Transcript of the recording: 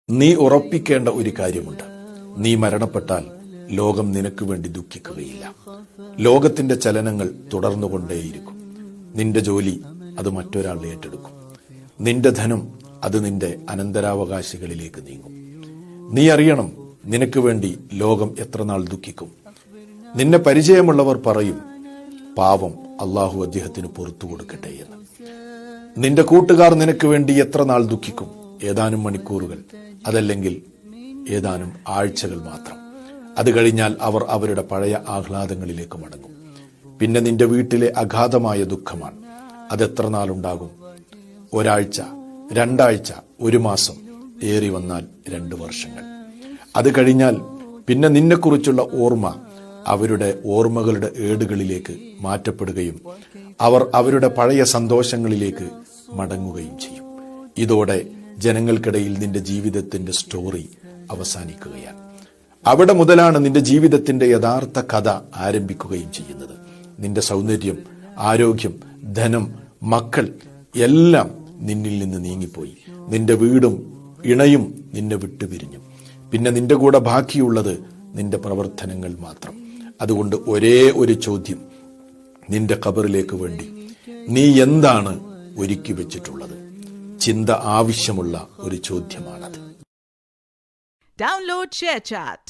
നീ ഉറപ്പിക്കേണ്ട ഒരു കാര്യമുണ്ട്. നീ മരണപ്പെട്ടാൽ ലോകം നിനക്ക് വേണ്ടി ദുഃഖിക്കുകയില്ല. ലോകത്തിന്റെ ചലനങ്ങൾ തുടർന്നുകൊണ്ടേയിരിക്കും. നിന്റെ ജോലി അത് മറ്റൊരാൾ ഏറ്റെടുക്കും. നിന്റെ ധനം അത് നിന്റെ അനന്തരാവകാശികളിലേക്ക് നീങ്ങും. നീ അറിയണം, നിനക്ക് വേണ്ടി ലോകം എത്ര നാൾ ദുഃഖിക്കും. നിന്നെ പരിചയമുള്ളവർ പറയും, പാവം, അള്ളാഹു അദ്ദേഹത്തിന് പുറത്തു കൊടുക്കട്ടെ എന്ന്. നിന്റെ കൂട്ടുകാർ നിനക്ക് വേണ്ടി എത്ര നാൾ ദുഃഖിക്കും. ഏതാനും മണിക്കൂറുകൾ, അതല്ലെങ്കിൽ ഏതാനും ആഴ്ചകൾ മാത്രം. അത് കഴിഞ്ഞാൽ അവർ അവരുടെ പഴയ ആഹ്ലാദങ്ങളിലേക്ക് മടങ്ങും. പിന്നെ നിന്റെ വീട്ടിലെ അഗാധമായ ദുഃഖമാണ്. അതെത്ര നാളുണ്ടാകും? ഒരാഴ്ച, രണ്ടാഴ്ച, ഒരു മാസം, ഏറി വന്നാൽ 2 വർഷങ്ങൾ. അത് കഴിഞ്ഞാൽ പിന്നെ നിന്നെക്കുറിച്ചുള്ള ഓർമ്മ അവരുടെ ഓർമ്മകളുടെ ഏടുകളിലേക്ക് മാറ്റപ്പെടുകയും അവർ അവരുടെ പഴയ സന്തോഷങ്ങളിലേക്ക് മടങ്ങുകയും ചെയ്യും. ഇതോടെ ജനങ്ങൾക്കിടയിൽ നിന്റെ ജീവിതത്തിന്റെ സ്റ്റോറി അവസാനിക്കുകയാണ്. അവിടെ മുതലാണ് നിന്റെ ജീവിതത്തിന്റെ യഥാർത്ഥ കഥ ആരംഭിക്കുകയും ചെയ്യുന്നത്. നിന്റെ സൗന്ദര്യം, ആരോഗ്യം, ധനം, മക്കൾ എല്ലാം നിന്നിൽ നിന്ന് നീങ്ങിപ്പോയി. നിന്റെ വീടും ഇണയും നിന്നെ വിട്ടുപിരിഞ്ഞു. പിന്നെ നിന്റെ കൂടെ ബാക്കിയുള്ളത് നിന്റെ പ്രവർത്തനങ്ങൾ മാത്രം. അതുകൊണ്ട് ഒരേ ഒരു ചോദ്യം നിന്റെ ഖബറിലേക്ക് വേണ്ടി നീ എന്താണ് ഒരുക്കി വെച്ചിട്ടുള്ളത്? ചിന്ത ആവശ്യമുള്ള ഒരു ചോദ്യമാണത്. Download ShareChat.